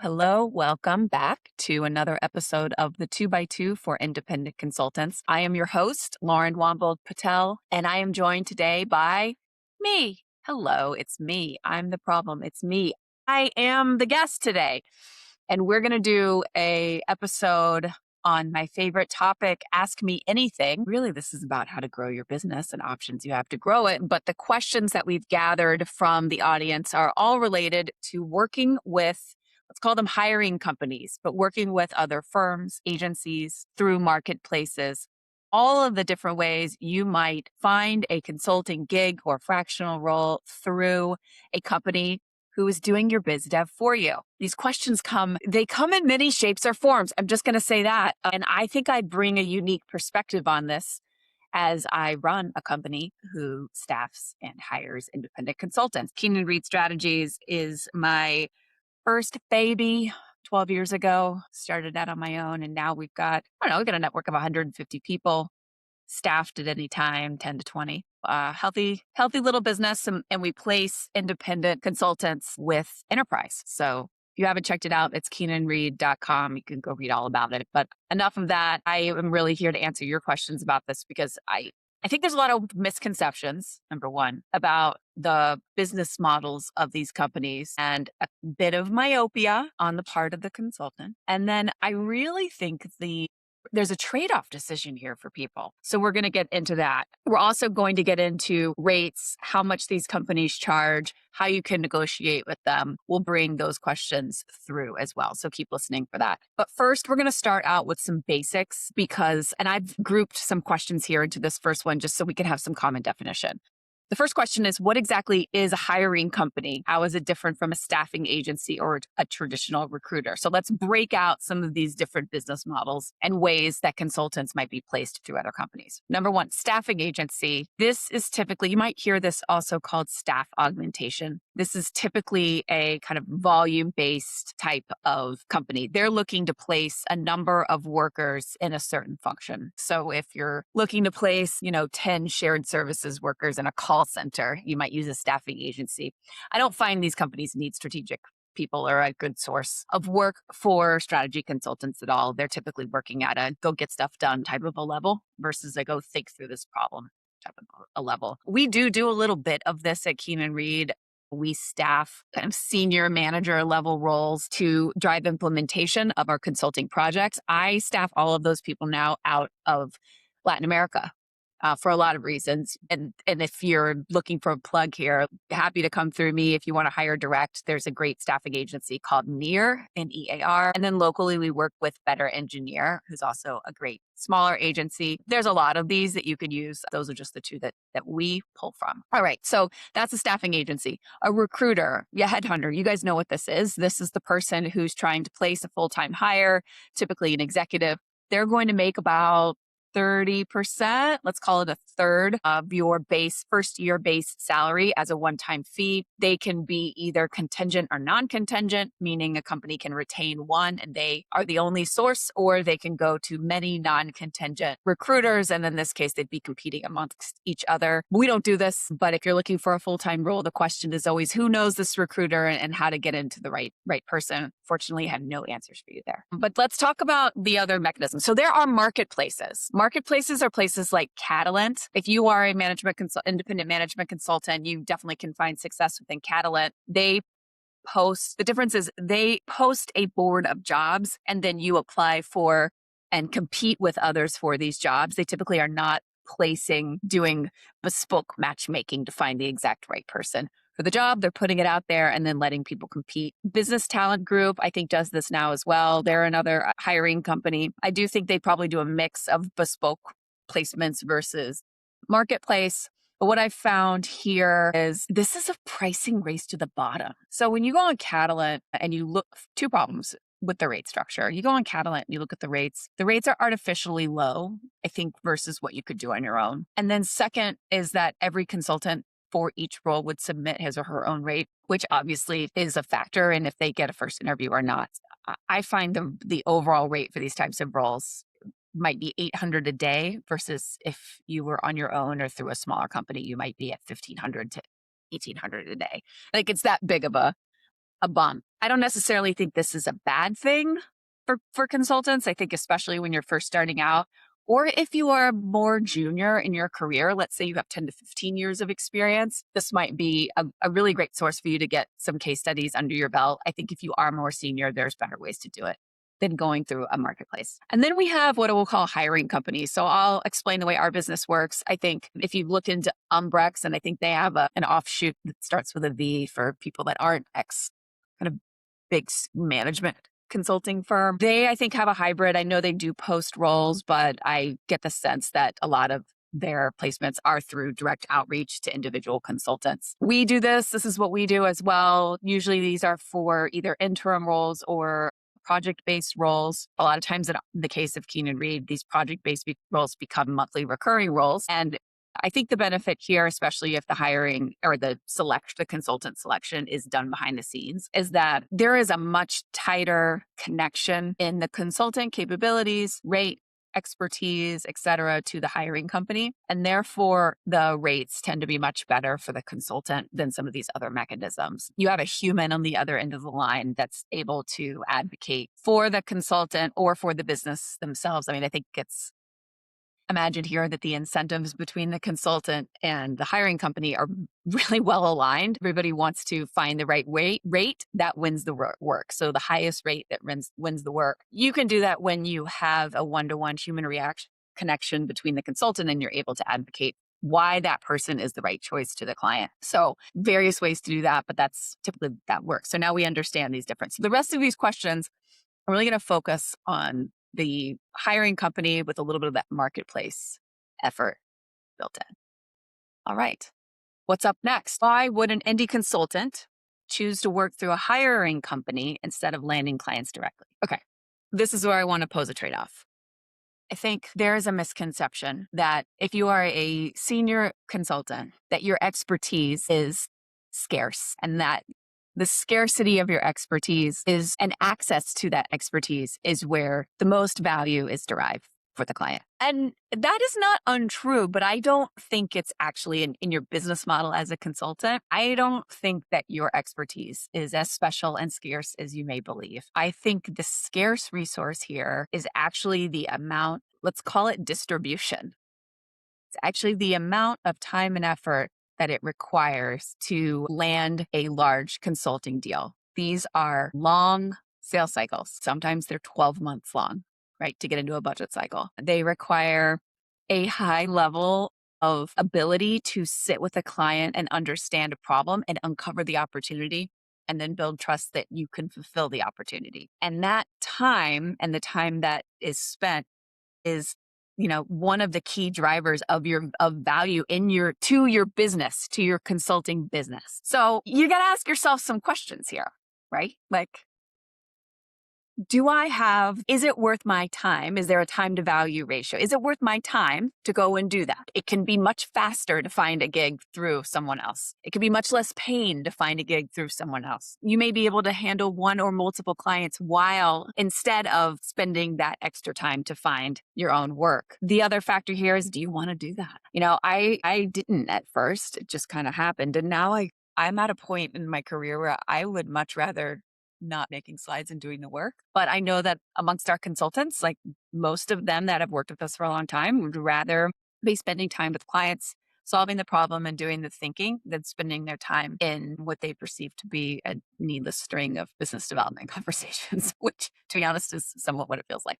Hello, welcome back to another episode of the 2 by 2 for Independent Consultants. I am your host, Lauren Wambold Patel, and I am joined today by me. Hello, it's me. I'm the problem. It's me. I am the guest today. And we're going to do a episode on my favorite topic, Ask Me Anything. Really, this is about how to grow your business and options you have to grow it. But the questions that we've gathered from the audience are all related to working with, let's call them hiring companies, but working with other firms, agencies, through marketplaces, all of the different ways you might find a consulting gig or fractional role through a company who is doing your biz dev for you. These questions they come in many shapes or forms. I'm just going to say that. And I think I bring a unique perspective on this as I run a company who staffs and hires independent consultants. Keenan Reed Strategies is my first baby. 12 years ago, started that on my own. And now we've got a network of 150 people staffed at any time, 10 to 20. Healthy little business. And we place independent consultants with enterprise. So if you haven't checked it out, it's keenanreed.com. You can go read all about it. But enough of that. I am really here to answer your questions about this because I think there's a lot of misconceptions, number one, about the business models of these companies and a bit of myopia on the part of the consultant. And then I really think there's a trade-off decision here for people. So we're going to get into that. We're also going to get into rates, how much these companies charge, how you can negotiate with them. We'll bring those questions through as well. So keep listening for that. But first, we're going to start out with some basics and I've grouped some questions here into this first one just so we can have some common definition. The first question is, what exactly is a hiring company? How is it different from a staffing agency or a traditional recruiter? So let's break out some of these different business models and ways that consultants might be placed through other companies. Number one, staffing agency. This is typically, you might hear this also called staff augmentation. This is typically a kind of volume-based type of company. They're looking to place a number of workers in a certain function. So if you're looking to place, 10 shared services workers in a call center, you might use a staffing agency. I don't find these companies need strategic people or a good source of work for strategy consultants at all. They're typically working at a go get stuff done type of a level versus a go think through this problem type of a level. We do a little bit of this at Keenan Reed. We staff kind of senior manager level roles to drive implementation of our consulting projects. I staff all of those people now out of Latin America. For a lot of reasons. And if you're looking for a plug here, happy to come through me. If you want to hire direct, there's a great staffing agency called NEAR, N-E-A-R. And then locally, we work with Better Engineer, who's also a great smaller agency. There's a lot of these that you could use. Those are just the two that we pull from. All right. So that's a staffing agency. A recruiter, headhunter. You guys know what this is. This is the person who's trying to place a full-time hire, typically an executive. They're going to make about 30%, let's call it a third of your first year base salary as a one-time fee. They can be either contingent or non-contingent, meaning a company can retain one and they are the only source, or they can go to many non-contingent recruiters. And in this case, they'd be competing amongst each other. We don't do this, but if you're looking for a full-time role, the question is always who knows this recruiter and how to get into the right person. Fortunately, I have no answers for you there. But let's talk about the other mechanisms. So there are marketplaces. Marketplaces are places like Catalent. If you are a independent management consultant, you definitely can find success within Catalent. The difference is they post a board of jobs and then you apply for and compete with others for these jobs. They typically are not doing bespoke matchmaking to find the exact right person for the job. They're putting it out there and then letting people compete. Business Talent Group, I think, does this now as well. They're another hiring company. I do think they probably do a mix of bespoke placements versus marketplace. But what I've found here is this is a pricing race to the bottom. So when you go on Catalent and you look, two problems with the rate structure. You go on Catalent and you look at the rates. The rates are artificially low, I think, versus what you could do on your own. And then second is that every consultant for each role would submit his or her own rate, which obviously is a factor in if they get a first interview or not. I find the overall rate for these types of roles might be $800 a day versus if you were on your own or through a smaller company, you might be at $1,500 to $1,800 a day. Like it's that big of a a bump. I don't necessarily think this is a bad thing for consultants. I think especially when you're first starting out, or if you are more junior in your career, let's say you have 10 to 15 years of experience, this might be a really great source for you to get some case studies under your belt. I think if you are more senior, there's better ways to do it than going through a marketplace. And then we have what we'll call hiring companies. So I'll explain the way our business works. I think if you've looked into Umbrex, and I think they have an offshoot that starts with a V for people that aren't ex kind of big management consulting firm. They, I think, have a hybrid. I know they do post roles, but I get the sense that a lot of their placements are through direct outreach to individual consultants. We do this. This is what we do as well. Usually these are for either interim roles or project-based roles. A lot of times in the case of Keenan Reed, these project-based roles become monthly recurring roles. And I think the benefit here, especially if the hiring or the consultant selection is done behind the scenes, is that there is a much tighter connection in the consultant capabilities, rate, expertise, et cetera, to the hiring company. And therefore, the rates tend to be much better for the consultant than some of these other mechanisms. You have a human on the other end of the line that's able to advocate for the consultant or for the business themselves. I mean, I think it's imagined here that the incentives between the consultant and the hiring company are really well aligned. Everybody wants to find the right rate that wins the work. So the highest rate that wins the work. You can do that when you have a one-to-one human connection between the consultant and you're able to advocate why that person is the right choice to the client. So various ways to do that, but that's typically that works. So now we understand these differences. So the rest of these questions, I'm really going to focus on the hiring company with a little bit of that marketplace effort built in. All right. What's up next? Why would an indie consultant choose to work through a hiring company instead of landing clients directly? Okay. This is where I want to pose a trade-off. I think there is a misconception that if you are a senior consultant, that your expertise is scarce and that the scarcity of your expertise is, and access to that expertise is where the most value is derived for the client. And that is not untrue, but I don't think it's actually in your business model as a consultant. I don't think that your expertise is as special and scarce as you may believe. I think the scarce resource here is actually the amount, let's call it distribution. It's actually the amount of time and effort that it requires to land a large consulting deal. These are long sales cycles. Sometimes they're 12 months long, right, to get into a budget cycle. They require a high level of ability to sit with a client and understand a problem and uncover the opportunity and then build trust that you can fulfill the opportunity. And that time and the time that is spent is one of the key drivers of value to your business, to your consulting business. So you got to ask yourself some questions here, right? Like, is it worth my time? Is there a time to value ratio? Is it worth my time to go and do that? It can be much faster to find a gig through someone else. It can be much less pain to find a gig through someone else. You may be able to handle one or multiple clients instead of spending that extra time to find your own work. The other factor here is, do you want to do that? I didn't at first. It just kind of happened. And now I'm at a point in my career where I would much rather not making slides and doing the work. But I know that amongst our consultants, like most of them that have worked with us for a long time, would rather be spending time with clients, solving the problem and doing the thinking than spending their time in what they perceive to be a needless string of business development conversations, which to be honest is somewhat what it feels like.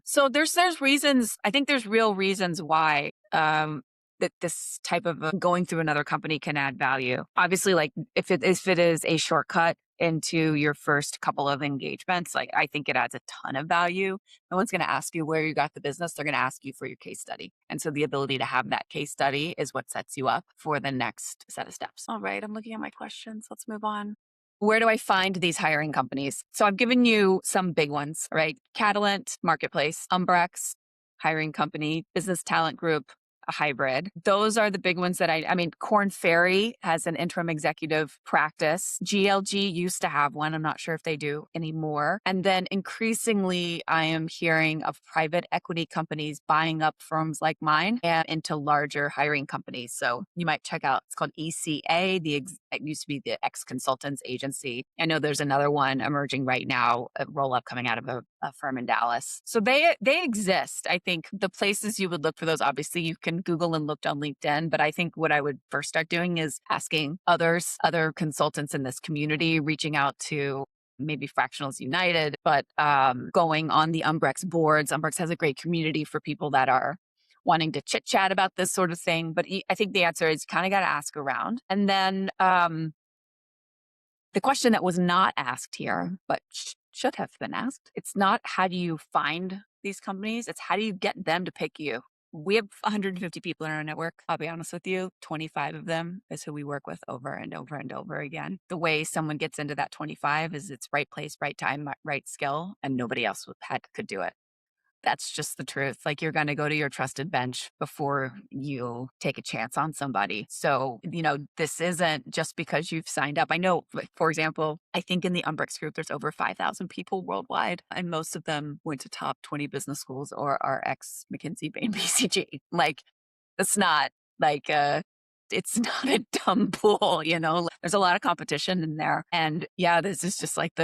So there's reasons, I think there's real reasons why that this type of going through another company can add value. Obviously, like if it is a shortcut into your first couple of engagements, like I think it adds a ton of value. No one's going to ask you where you got the business. They're going to ask you for your case study. And so the ability to have that case study is what sets you up for the next set of steps. All right, I'm looking at my questions. Let's move on. Where do I find these hiring companies? So I've given you some big ones, right? Catalent, Marketplace, Umbrex, hiring company, Business Talent Group, a hybrid. Those are the big ones that I mean, Korn Ferry has an interim executive practice. GLG used to have one. I'm not sure if they do anymore. And then increasingly, I am hearing of private equity companies buying up firms like mine and into larger hiring companies. So you might check out, it's called ECA. It used to be the Ex Consultants Agency. I know there's another one emerging right now, a roll up coming out of a firm in Dallas. So they exist. I think the places you would look for those, obviously you can Google and look on LinkedIn, but I think what I would first start doing is asking other consultants in this community, reaching out to maybe Fractionals United, but going on the Umbrex boards. Umbrex has a great community for people that are wanting to chit chat about this sort of thing. But I think the answer is kind of got to ask around. And then the question that was not asked here, but should have been asked, it's not how do you find these companies, it's how do you get them to pick you. We have 150 people in our network. I'll be honest with you, 25 of them is who we work with over and over and over again. The way someone gets into that 25 is it's right place, right time, right skill, and nobody else could do it. That's just the truth. Like, you're going to go to your trusted bench before you take a chance on somebody. So, this isn't just because you've signed up. I know, for example, I think in the Umbrex group, there's over 5,000 people worldwide, and most of them went to top 20 business schools or are ex McKinsey, Bain, BCG. Like, it's not like it's not a dumb pool, There's a lot of competition in there. And yeah, this is just like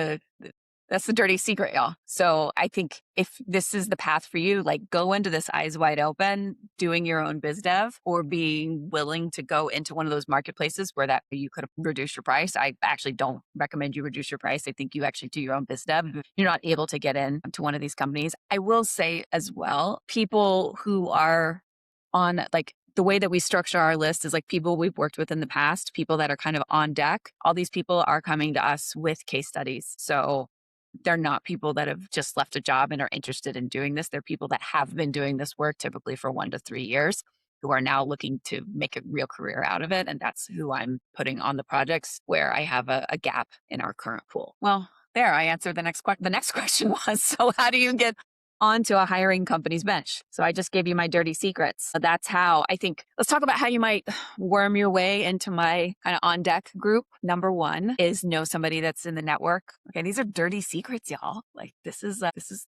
that's the dirty secret, y'all. So I think if this is the path for you, like, go into this eyes wide open, doing your own biz dev, or being willing to go into one of those marketplaces where that you could reduce your price. I actually don't recommend you reduce your price. I think you actually do your own biz dev. If you're not able to get in to one of these companies, I will say as well, people who are on, like, the way that we structure our list is like people we've worked with in the past, people that are kind of on deck. All these people are coming to us with case studies. So they're not people that have just left a job and are interested in doing this. They're people that have been doing this work typically for 1 to 3 years, who are now looking to make a real career out of it. And that's who I'm putting on the projects where I have a gap in our current pool. Well, there, I answered the next question. The next question was, so how do you get onto a hiring company's bench? So I just gave you my dirty secrets. So that's how I think, let's talk about how you might worm your way into my kind of on deck group. Number one is know somebody that's in the network. Okay. These are dirty secrets, y'all. Like, this is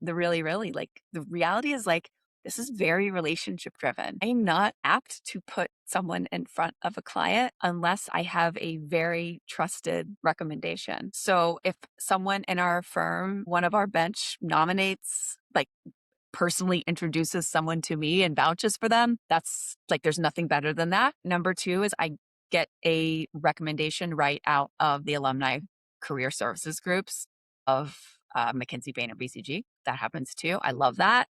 the really, really, like, the reality is, like, this is very relationship driven. I'm not apt to put someone in front of a client unless I have a very trusted recommendation. So if someone in our firm, one of our bench nominates, like, personally introduces someone to me and vouches for them, that's like, there's nothing better than that. Number two is I get a recommendation right out of the alumni career services groups of McKinsey, Bain, or BCG. That happens too. I love that.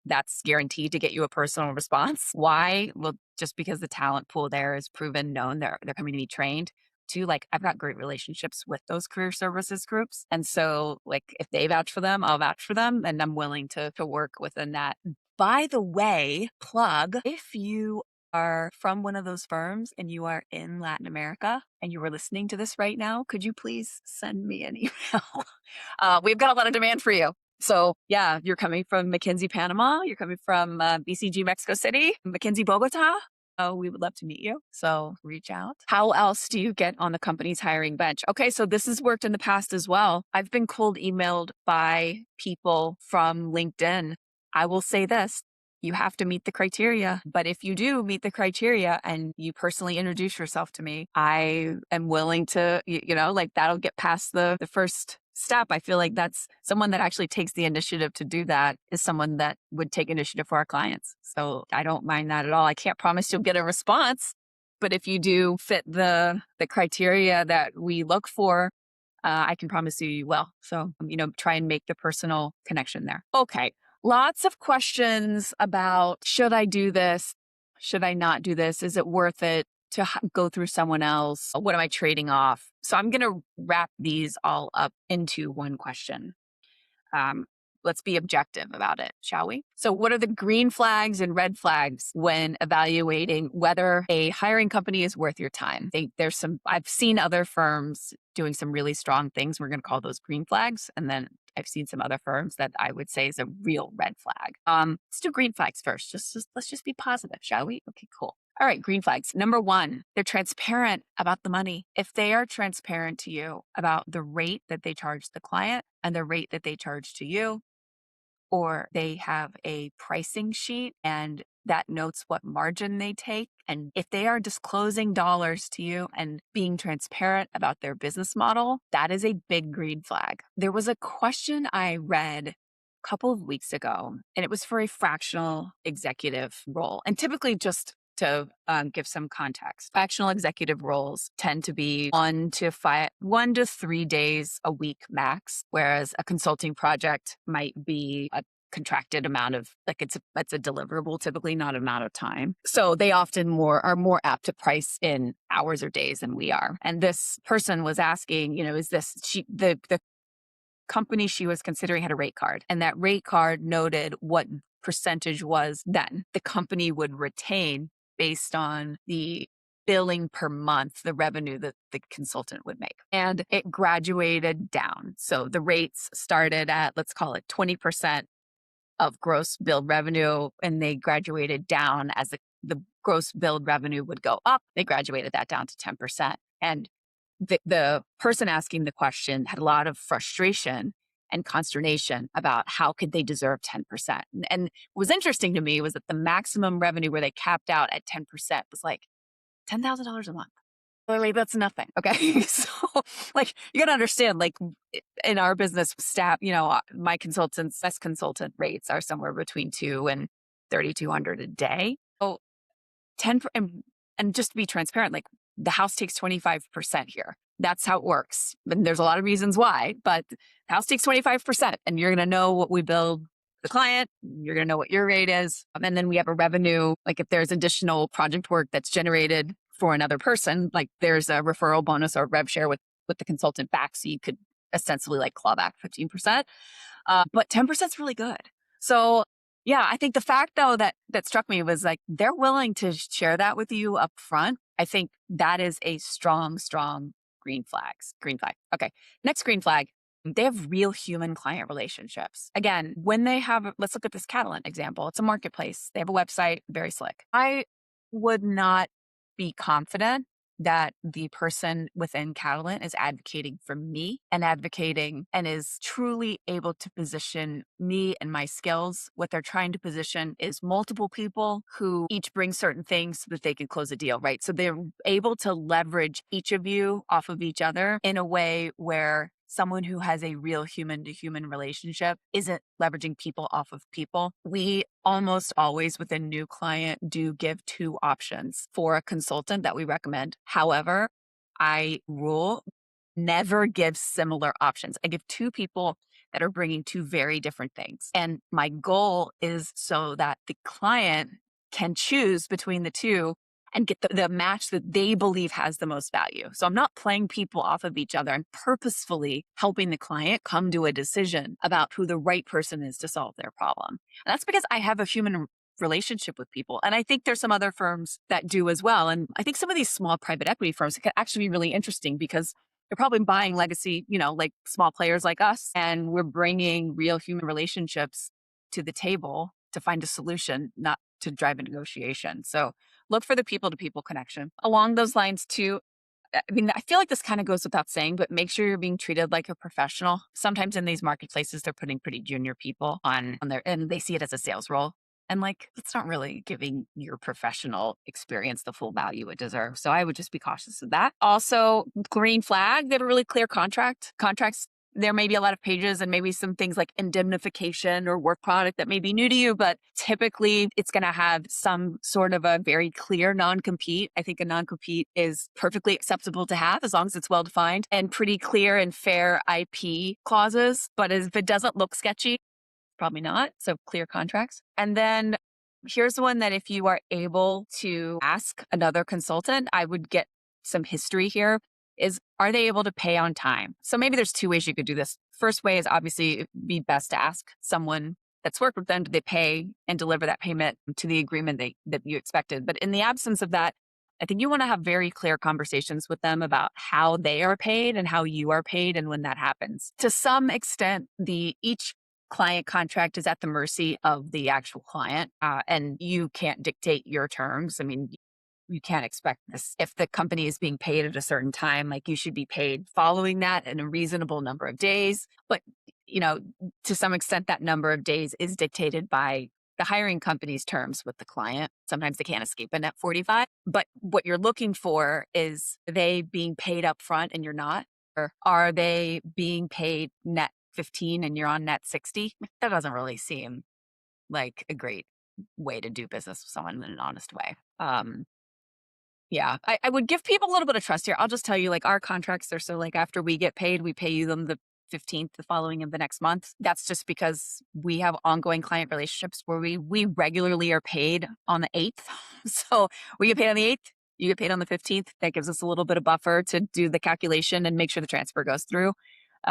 That's guaranteed to get you a personal response. Why? Well, just because the talent pool there is proven, known, they're coming to be trained. Two, like, I've got great relationships with those career services groups. And so, like, if they vouch for them, I'll vouch for them, and I'm willing to work within that. By the way, plug, if you are from one of those firms and you are in Latin America and you are listening to this right now, could you please send me an email? We've got a lot of demand for you. So yeah, you're coming from McKinsey Panama, you're coming from BCG Mexico City, McKinsey Bogota. Oh, we would love to meet you. So reach out. How else do you get on the company's hiring bench? Okay, so this has worked in the past as well. I've been cold emailed by people from LinkedIn. I will say this. You have to meet the criteria. But if you do meet the criteria and you personally introduce yourself to me, I am willing to, like, that'll get past the first step. I feel like that's someone that actually takes the initiative to do that is someone that would take initiative for our clients. So I don't mind that at all. I can't promise you'll get a response, but if you do fit the criteria that we look for, I can promise you will. So, try and make the personal connection there. Okay. Lots of questions about, should I do this? Should I not do this? Is it worth it to go through someone else? What am I trading off? So I'm going to wrap these all up into one question. Let's be objective about it, shall we? So what are the green flags and red flags when evaluating whether a hiring company is worth your time? I've seen other firms doing some really strong things. We're going to call those green flags. And then I've seen some other firms that I would say is a real red flag. Let's do green flags first. Let's just be positive, shall we? Okay, cool. All right, green flags. Number one, they're transparent about the money. If they are transparent to you about the rate that they charge the client and the rate that they charge to you, or they have a pricing sheet and that notes what margin they take. And if they are disclosing dollars to you and being transparent about their business model, that is a big green flag. There was a question I read a couple of weeks ago, and it was for a fractional executive role. And typically, just to give some context, fractional executive roles tend to be 1 to 3 days a week max, whereas a consulting project might be a contracted amount of, like, it's a deliverable, typically not amount of time. So they often are more apt to price in hours or days than we are. And this person was asking, is this the company she was considering had a rate card, and that rate card noted what percentage was then the company would retain based on the billing per month, the revenue that the consultant would make. And it graduated down. So the rates started at, let's call it 20% of gross billed revenue, and they graduated down as the gross billed revenue would go up. They graduated that down to 10%. And the person asking the question had a lot of frustration and consternation about how could they deserve 10%. And what was interesting to me was that the maximum revenue where they capped out at 10% was like $10,000 a month. Like, that's nothing. Okay. So, like, you got to understand, like, in our business staff, my best consultant rates are somewhere between 2 and 3,200 a day. So 10, and just to be transparent, like, the house takes 25% here. That's how it works. And there's a lot of reasons why, but the house takes 25%, and you're going to know what we build the client, you're going to know what your rate is. And then we have a revenue, like, if there's additional project work that's generated for another person, like, there's a referral bonus or rev share with the consultant back. So you could ostensibly, like, claw back 15%. But 10% is really good. So yeah, I think the fact, though, that struck me was, like, they're willing to share that with you up front. I think that is a strong green flag. Okay. Next green flag. They have real human client relationships. Again, let's look at this Catalent example. It's a marketplace. They have a website, very slick. I would not be confident that the person within Catalent is advocating for me and is truly able to position me and my skills. What they're trying to position is multiple people who each bring certain things so that they can close a deal, right? So they're able to leverage each of you off of each other in a way where someone who has a real human to human relationship isn't leveraging people off of people. We almost always, with a new client, do give 2 options for a consultant that we recommend. However, I rule never give similar options. I give 2 people that are bringing 2 very different things. And my goal is so that the client can choose between the 2 and get the match that they believe has the most value. So I'm not playing people off of each other. I'm purposefully helping the client come to a decision about who the right person is to solve their problem. And that's because I have a human relationship with people. And I think there's some other firms that do as well. And I think some of these small private equity firms could actually be really interesting because they're probably buying legacy, like small players like us. And we're bringing real human relationships to the table to find a solution, not to drive a negotiation. So look for the people-to-people connection. Along those lines too, I mean, I feel like this kind of goes without saying, but make sure you're being treated like a professional. Sometimes in these marketplaces, they're putting pretty junior people on and they see it as a sales role. And, like, it's not really giving your professional experience the full value it deserves. So I would just be cautious of that. Also, green flag, they have a really clear contract. Contracts, there may be a lot of pages and maybe some things like indemnification or work product that may be new to you, but typically it's going to have some sort of a very clear non-compete. I think a non-compete is perfectly acceptable to have as long as it's well-defined and pretty clear and fair IP clauses. But if it doesn't look sketchy, probably not. So clear contracts. And then here's one that if you are able to ask another consultant, I would get some history here. Are they able to pay on time? So maybe there's 2 ways you could do this. First way is obviously it'd be best to ask someone that's worked with them, do they pay and deliver that payment to the agreement that you expected? But in the absence of that, I think you want to have very clear conversations with them about how they are paid and how you are paid and when that happens. To some extent, each client contract is at the mercy of the actual client, and you can't dictate your terms. I mean, you can't expect this. If the company is being paid at a certain time, like you should be paid following that in a reasonable number of days. But, you know, to some extent, that number of days is dictated by the hiring company's terms with the client. Sometimes they can't escape a net 45. But what you're looking for is, are they being paid up front and you're not? Or are they being paid net 15 and you're on net 60? That doesn't really seem like a great way to do business with someone in an honest way. Yeah, I would give people a little bit of trust here. I'll just tell you, like, our contracts are so, like, after we get paid, we pay you them the 15th, the following of the next month. That's just because we have ongoing client relationships where we regularly are paid on the 8th. So we get paid on the 8th, you get paid on the 15th. That gives us a little bit of buffer to do the calculation and make sure the transfer goes through.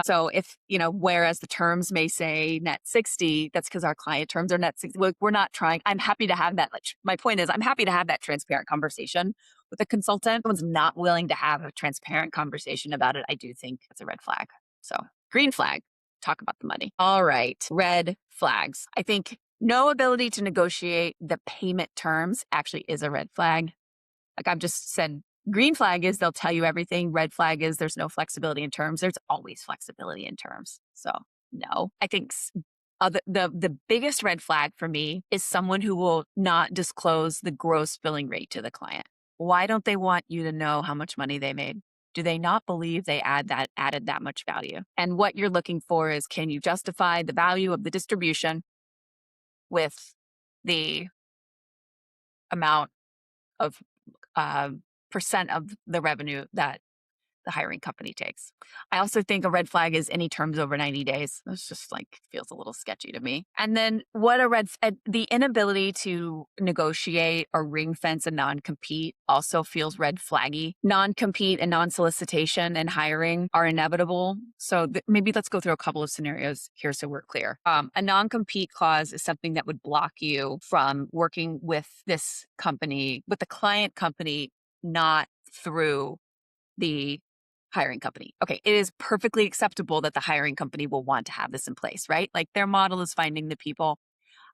So if, whereas the terms may say net 60, that's because our client terms are net 60. We're not trying. I'm happy to have that. Like, my point is, I'm happy to have that transparent conversation with a consultant. Someone's not willing to have a transparent conversation about it, I do think it's a red flag. So green flag, talk about the money. All right, red flags. I think no ability to negotiate the payment terms actually is a red flag. Like I've just said, green flag is they'll tell you everything. Red flag is there's no flexibility in terms. There's always flexibility in terms. So no, I think the biggest red flag for me is someone who will not disclose the gross billing rate to the client. Why don't they want you to know how much money they made? Do they not believe they added that much value? And what you're looking for is, can you justify the value of the distribution with the amount of percent of the revenue that the hiring company takes? I also think a red flag is any terms over 90 days. It's just like feels a little sketchy to me. And then the inability to negotiate or ring fence a non-compete also feels red flaggy. Non-compete and non-solicitation and hiring are inevitable. So maybe let's go through a couple of scenarios here so we're clear. A non-compete clause is something that would block you from working with this company, with the client company, not through the hiring company. Okay, it is perfectly acceptable that the hiring company will want to have this in place, right? Like their model is finding the people.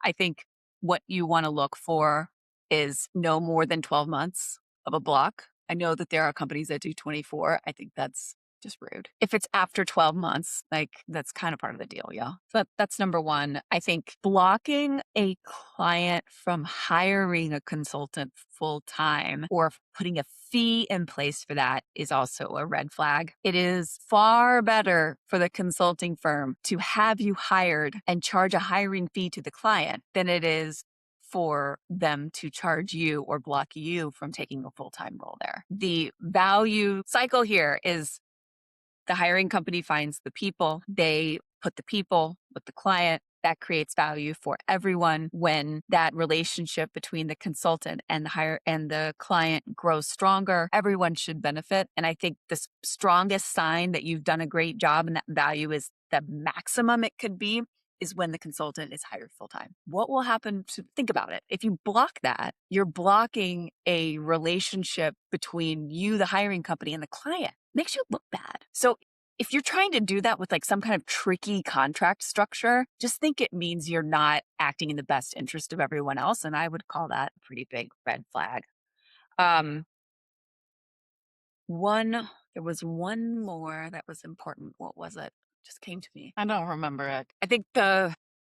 I think what you want to look for is no more than 12 months of a block. I know that there are companies that do 24. I think that's just rude. If it's after 12 months, like that's kind of part of the deal, yeah. So that's number one. I think blocking a client from hiring a consultant full time or putting a fee in place for that is also a red flag. It is far better for the consulting firm to have you hired and charge a hiring fee to the client than it is for them to charge you or block you from taking a full-time role there. The value cycle here is the hiring company finds the people, they put the people with the client. That creates value for everyone. When that relationship between the consultant and the client grows stronger, everyone should benefit. And I think the strongest sign that you've done a great job and that value is the maximum it could be is when the consultant is hired full time. What will happen think about it. If you block that, you're blocking a relationship between you, the hiring company, and the client. Makes you look bad. So if you're trying to do that with like some kind of tricky contract structure, just think it means you're not acting in the best interest of everyone else. And I would call that a pretty big red flag. There was one more that was important. What was it? Just came to me. I don't remember it. I think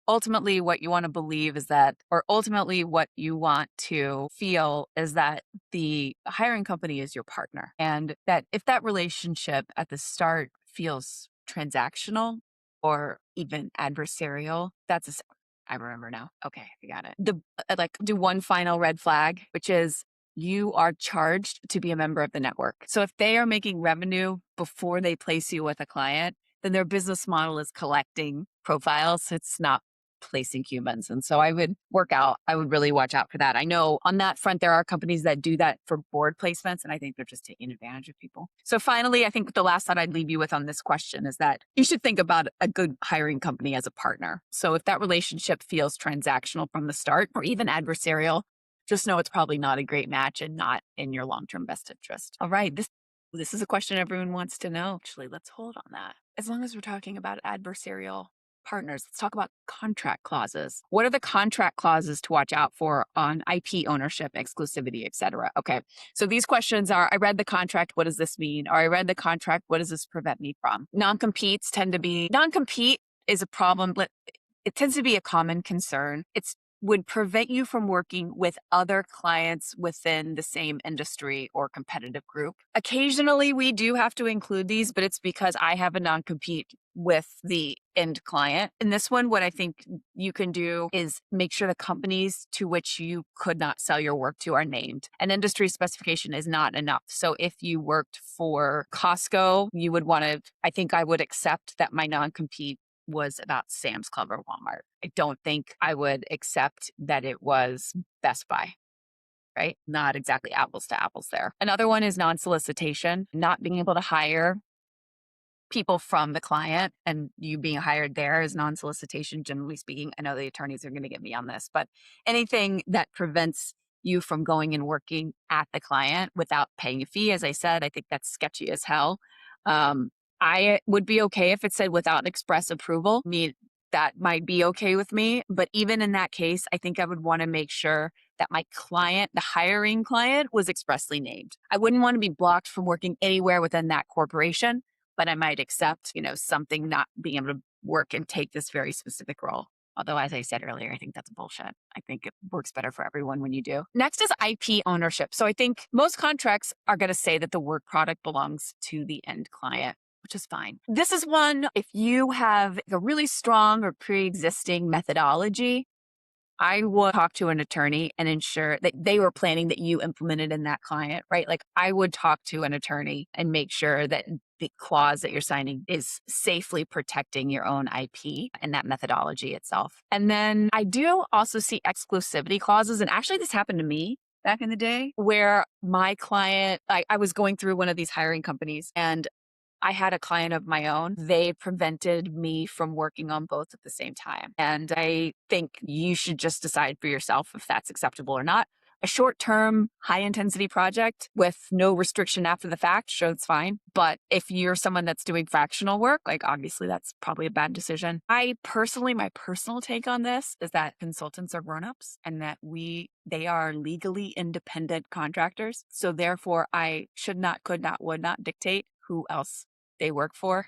ultimately what you want to believe is that, or ultimately what you want to feel is that the hiring company is your partner. And that if that relationship at the start feels transactional or even adversarial, I remember now. Okay, I got it. I'd like do one final red flag, which is you are charged to be a member of the network. So if they are making revenue before they place you with a client, then their business model is collecting profiles. It's not placing humans. And so I would really watch out for that. I know on that front, there are companies that do that for board placements, and I think they're just taking advantage of people. So finally, I think the last thought I'd leave you with on this question is that you should think about a good hiring company as a partner. So if that relationship feels transactional from the start or even adversarial, just know it's probably not a great match and not in your long-term best interest. All right. This is a question everyone wants to know. Actually, let's hold on that. As long as we're talking about adversarial partners, let's talk about contract clauses. What are the contract clauses to watch out for on IP ownership, exclusivity, et cetera? Okay. So these questions are, I read the contract, what does this mean? Or I read the contract, what does this prevent me from? Non-competes tend to be, non-compete is a problem, but it tends to be a common concern. It's would prevent you from working with other clients within the same industry or competitive group. Occasionally, we do have to include these, but it's because I have a non-compete with the end client. In this one, what I think you can do is make sure the companies to which you could not sell your work to are named. An industry specification is not enough. So if you worked for Costco, you would want to, I think I would accept that my non-compete was about Sam's Club or Walmart. I don't think I would accept that it was Best Buy, right? Not exactly apples to apples there. Another one is non-solicitation, not being able to hire people from the client and you being hired there is non-solicitation, generally speaking. I know the attorneys are going to get me on this, but anything that prevents you from going and working at the client without paying a fee, as I said, I think that's sketchy as hell. I would be okay if it said without express approval. I mean, that might be okay with me. But even in that case, I think I would want to make sure that my client, the hiring client, was expressly named. I wouldn't want to be blocked from working anywhere within that corporation, but I might accept, something not being able to work and take this very specific role. Although, as I said earlier, I think that's bullshit. I think it works better for everyone when you do. Next is IP ownership. So I think most contracts are going to say that the work product belongs to the end client, which is fine. This is one, if you have a really strong or pre-existing methodology, I would talk to an attorney and ensure that they were planning that you implemented in that client, right? Like I would talk to an attorney and make sure that the clause that you're signing is safely protecting your own IP and that methodology itself. And then I do also see exclusivity clauses. And actually, this happened to me back in the day where my client, I was going through one of these hiring companies and I had a client of my own. They prevented me from working on both at the same time. And I think you should just decide for yourself if that's acceptable or not. A short-term, high-intensity project with no restriction after the fact, sure, it's fine. But if you're someone that's doing fractional work, like obviously that's probably a bad decision. My personal take on this is that consultants are grown-ups and that they are legally independent contractors. So therefore, I should not, could not, would not dictate who else they work for.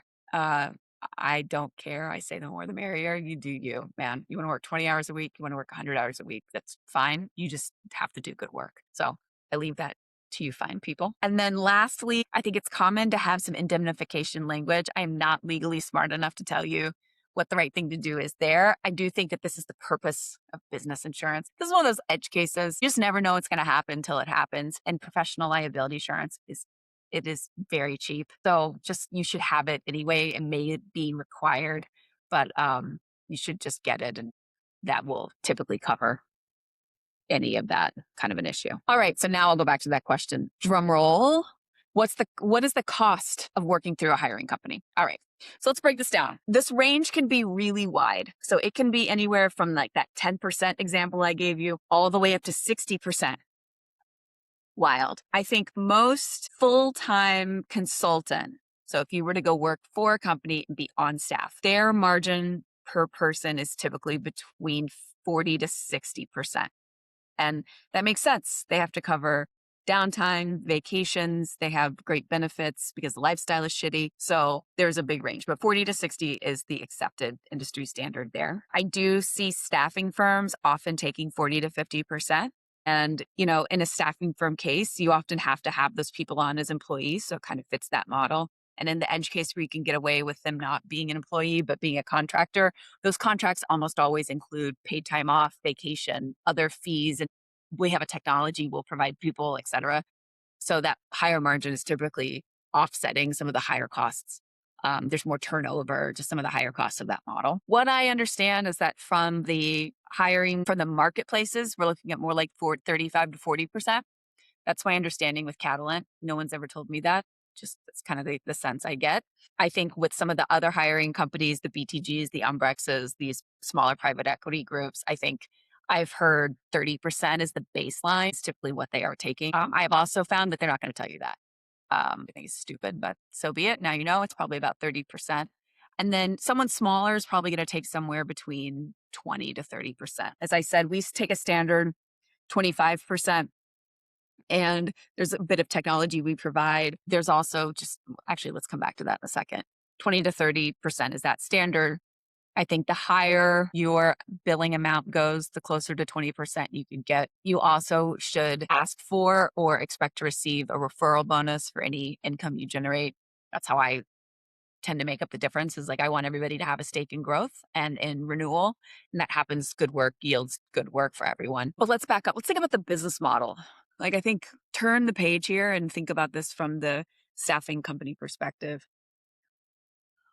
I don't care. I say the more the merrier. You do you, man. You want to work 20 hours a week. You want to work 100 hours a week. That's fine. You just have to do good work. So I leave that to you fine people. And then lastly, I think it's common to have some indemnification language. I'm not legally smart enough to tell you what the right thing to do is there. I do think that this is the purpose of business insurance. This is one of those edge cases. You just never know what's going to happen until it happens. And professional liability insurance is very cheap. So just, you should have it anyway and may it be required, but you should just get it and that will typically cover any of that kind of an issue. All right. So now I'll go back to that question. Drum roll. What is the cost of working through a hiring company? All right. So let's break this down. This range can be really wide. So it can be anywhere from like that 10% example I gave you all the way up to 60%. Wild. I think most full-time consultant, so if you were to go work for a company and be on staff, their margin per person is typically between 40 to 60%. And that makes sense. They have to cover downtime, vacations, they have great benefits because the lifestyle is shitty. So there's a big range, but 40 to 60 is the accepted industry standard there. I do see staffing firms often taking 40 to 50%. And, in a staffing firm case, you often have to have those people on as employees. So it kind of fits that model. And in the edge case where you can get away with them not being an employee, but being a contractor, those contracts almost always include paid time off, vacation, other fees. And we have a technology, we'll provide people, et cetera. So that higher margin is typically offsetting some of the higher costs. There's more turnover, just some of the higher costs of that model. What I understand is that from the hiring from the marketplaces, we're looking at more like 35 to 40%. That's my understanding with Catalent. No one's ever told me that. Just that's kind of the sense I get. I think with some of the other hiring companies, the BTGs, the Umbrexes, these smaller private equity groups, I think I've heard 30% is the baseline. It's typically what they are taking. I've also found that they're not going to tell you that. I think it's stupid, but so be it. Now you know it's probably about 30%. And then someone smaller is probably going to take somewhere between 20 to 30%. As I said, we take a standard 25%. And there's a bit of technology we provide. There's also actually, let's come back to that in a second. 20 to 30% is that standard. I think the higher your billing amount goes, the closer to 20% you can get. You also should ask for or expect to receive a referral bonus for any income you generate. That's how I tend to make up the difference. Is like, I want everybody to have a stake in growth and in renewal. And that happens. Good work yields good work for everyone. But let's back up. Let's think about the business model. Like, I think turn the page here and think about this from the staffing company perspective.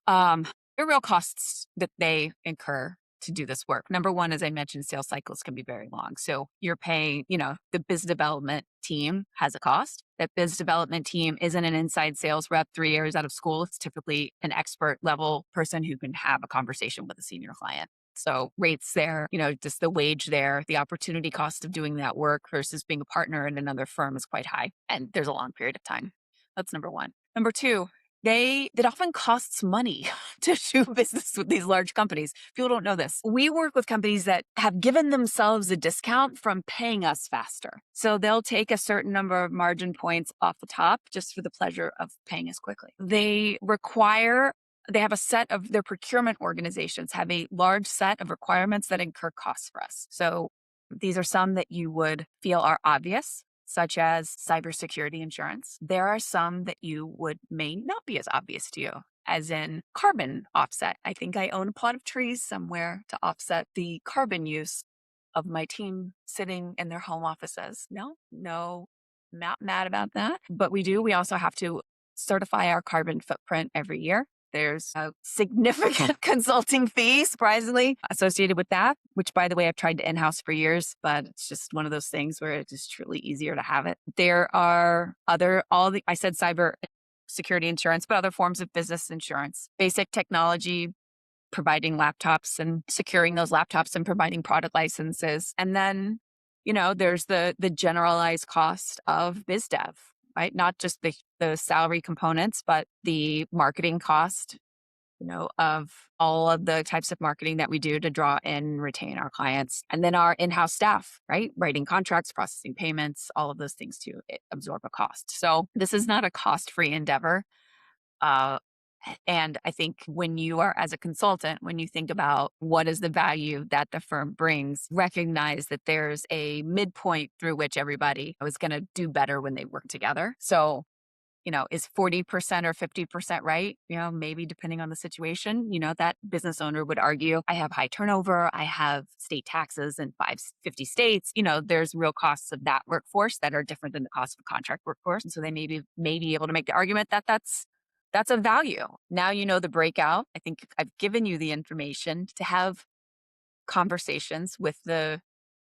The real costs that they incur to do this work. Number one, as I mentioned, sales cycles can be very long. So you're paying, the biz development team has a cost. That biz development team isn't an inside sales rep 3 years out of school. It's typically an expert level person who can have a conversation with a senior client. So rates there, just the wage there, the opportunity cost of doing that work versus being a partner in another firm is quite high. And there's a long period of time. That's number one. Number two, it often costs money to do business with these large companies. People don't know this. We work with companies that have given themselves a discount from paying us faster. So they'll take a certain number of margin points off the top just for the pleasure of paying us quickly. They have a set of their procurement organizations have a large set of requirements that incur costs for us. So these are some that you would feel are obvious, such as cybersecurity insurance. There are some that may not be as obvious to you, as in carbon offset. I think I own a plot of trees somewhere to offset the carbon use of my team sitting in their home offices. No, not mad about that. But we do. We also have to certify our carbon footprint every year. There's a significant consulting fee, surprisingly, associated with that, which, by the way, I've tried to in-house for years, but it's just one of those things where it's just truly easier to have it. There are I said cyber security insurance, but other forms of business insurance, basic technology, providing laptops and securing those laptops and providing product licenses. And then, there's the generalized cost of biz dev. Right? Not just the salary components, but the marketing cost, of all of the types of marketing that we do to draw in and retain our clients. And then our in-house staff, right? Writing contracts, processing payments, all of those things to absorb a cost. So this is not a cost-free endeavor. And I think when you are, as a consultant, when you think about what is the value that the firm brings, recognize that there's a midpoint through which everybody is going to do better when they work together. So, is 40% or 50% right? Maybe depending on the situation, that business owner would argue, I have high turnover, I have state taxes in 50 states. There's real costs of that workforce that are different than the cost of a contract workforce. And so they may be able to make the argument that that's a value. Now you know the breakout. I think I've given you the information to have conversations with the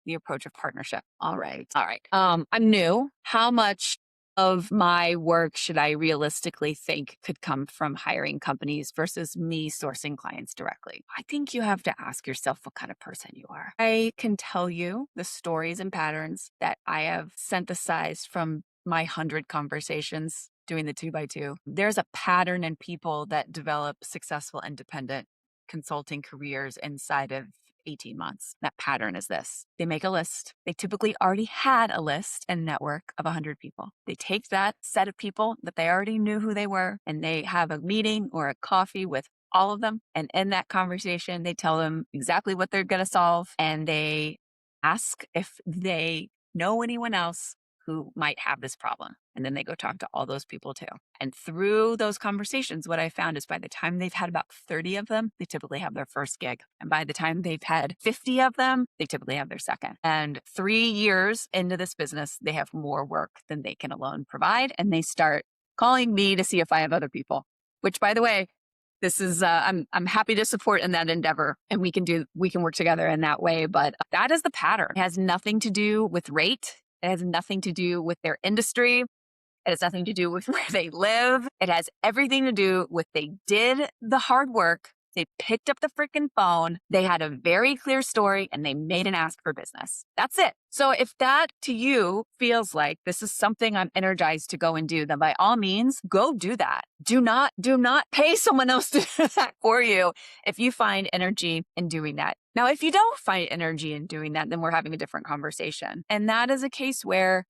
approach of partnership. All right. I'm new. How much of my work should I realistically think could come from hiring companies versus me sourcing clients directly? I think you have to ask yourself what kind of person you are. I can tell you the stories and patterns that I have synthesized from my 100 conversations doing the 2x2. There's a pattern in people that develop successful independent consulting careers inside of 18 months. That pattern is this. They make a list. They typically already had a list and network of 100 people. They take that set of people that they already knew who they were, and they have a meeting or a coffee with all of them. And in that conversation, they tell them exactly what they're going to solve. And they ask if they know anyone else who might have this problem. And then they go talk to all those people too. And through those conversations, what I found is by the time they've had about 30 of them, they typically have their first gig. And by the time they've had 50 of them, they typically have their second. And 3 years into this business, they have more work than they can alone provide. And they start calling me to see if I have other people, which, by the way, this is, I'm happy to support in that endeavor, and we can work together in that way. But that is the pattern. It has nothing to do with rate. It has nothing to do with their industry. It has nothing to do with where they live. It has everything to do with they did the hard work They picked up the freaking phone. They had a very clear story and they made an ask for business. That's it. So if that to you feels like this is something I'm energized to go and do, then by all means, go do that. Do not pay someone else to do that for you if you find energy in doing that. Now, if you don't find energy in doing that, then we're having a different conversation. And that is a case where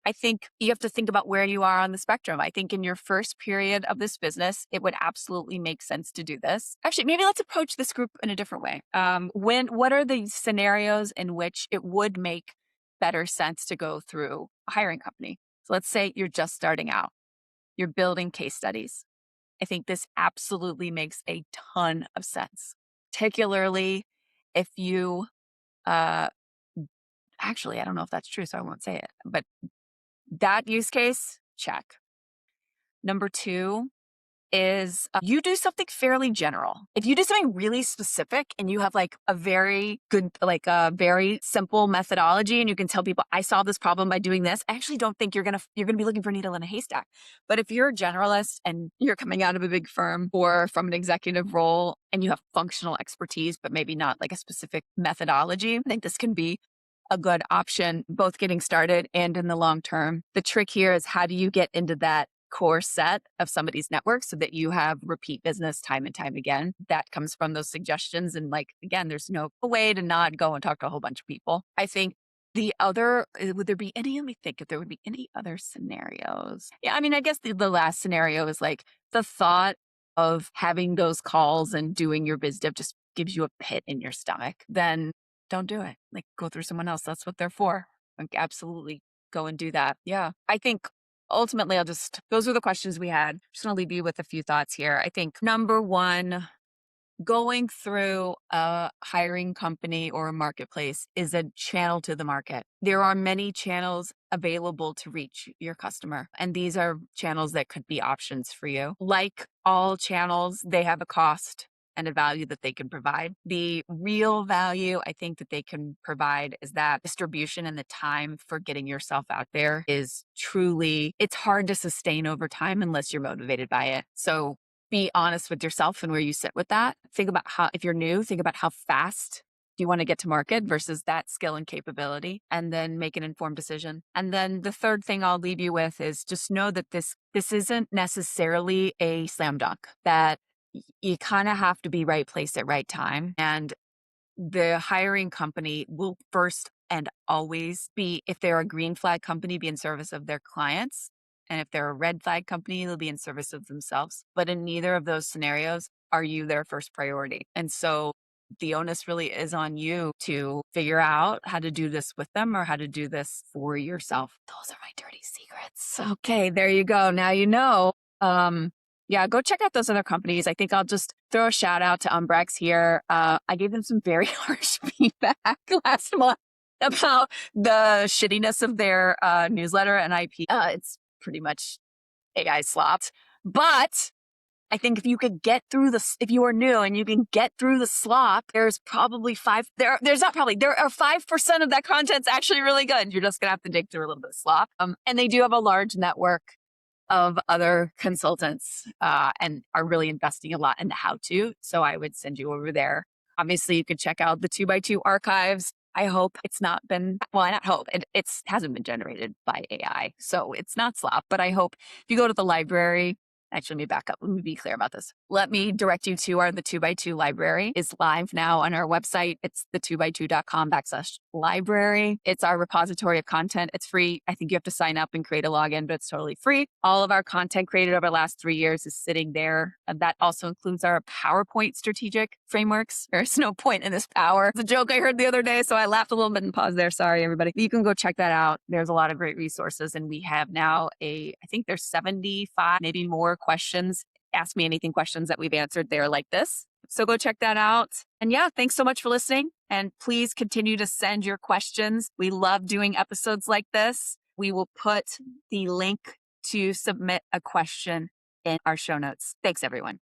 I think you have to think about where you are on the spectrum. I think in your first period of this business, it would absolutely make sense to do this. Actually, maybe let's approach this group in a different way. What are the scenarios in which it would make better sense to go through a hiring company? So let's say you're just starting out. You're building case studies. I think this absolutely makes a ton of sense, particularly if you, actually, I don't know if that's true, so I won't say it, but that use case, check. Number two is you do something fairly general. If you do something really specific and you have like a very good, like a very simple methodology and you can tell people, I solved this problem by doing this, I actually don't think you're going to be looking for a needle in a haystack. But if you're a generalist and you're coming out of a big firm or from an executive role and you have functional expertise, but maybe not like a specific methodology, I think this can be a good option, both getting started and in the long term. The trick here is how do you get into that core set of somebody's network so that you have repeat business time and time again. That comes from those suggestions. And like, again, there's no way to not go and talk to a whole bunch of people. I think the other, would there be any, let me think if there would be any other scenarios. Yeah, I mean, I guess the last scenario is like the thought of having those calls and doing your biz dev just gives you a pit in your stomach. Then don't do it. Like go through someone else. That's what they're for. Like absolutely go and do that. Yeah. I think ultimately those were the questions we had. Just going to leave you with a few thoughts here. I think number one, going through a hiring company or a marketplace is a channel to the market. There are many channels available to reach your customer, and these are channels that could be options for you. Like all channels, they have a cost and a value that they can provide. The real value I think that they can provide is that distribution and the time for getting yourself out there is truly, it's hard to sustain over time unless you're motivated by it. So be honest with yourself and where you sit with that. Think about how, if you're new, think about how fast do you want to get to market versus that skill and capability, and then make an informed decision. And then the third thing I'll leave you with is just know that this isn't necessarily a slam dunk, that you kind of have to be right place at right time. And the hiring company will first and always be, if they're a green flag company, be in service of their clients. And if they're a red flag company, they'll be in service of themselves. But in neither of those scenarios are you their first priority. And so the onus really is on you to figure out how to do this with them or how to do this for yourself. Those are my dirty secrets. Okay, there you go. Now you know. Yeah, go check out those other companies. I think I'll just throw a shout out to Umbrex here. I gave them some very harsh feedback last month about the shittiness of their newsletter and IP. It's pretty much AI slopped. But I think if you could get through if you are new and you can get through the slop, there's probably there are 5% of that content's actually really good. You're just going to have to dig through a little bit of slop. And they do have a large network of other consultants and are really investing a lot in the how-to. So I would send you over there. Obviously, you could check out the 2x2 archives. I hope it's not been, well, not hope, it hasn't been generated by AI. So it's not slop, but I hope if you go to the library, actually, let me back up. Let me be clear about this. Let me direct you to the 2x2 library. Is live now on our website. It's the 2x2.com/library. It's our repository of content. It's free. I think you have to sign up and create a login, but it's totally free. All of our content created over the last 3 years is sitting there. And that also includes our PowerPoint strategic frameworks. There's no point in this power. It's a joke I heard the other day, so I laughed a little bit and paused there. Sorry, everybody. You can go check that out. There's a lot of great resources. And we have now I think there's 75, maybe more questions. Ask Me Anything questions that we've answered there like this. So go check that out. And yeah, thanks so much for listening. And please continue to send your questions. We love doing episodes like this. We will put the link to submit a question in our show notes. Thanks, everyone.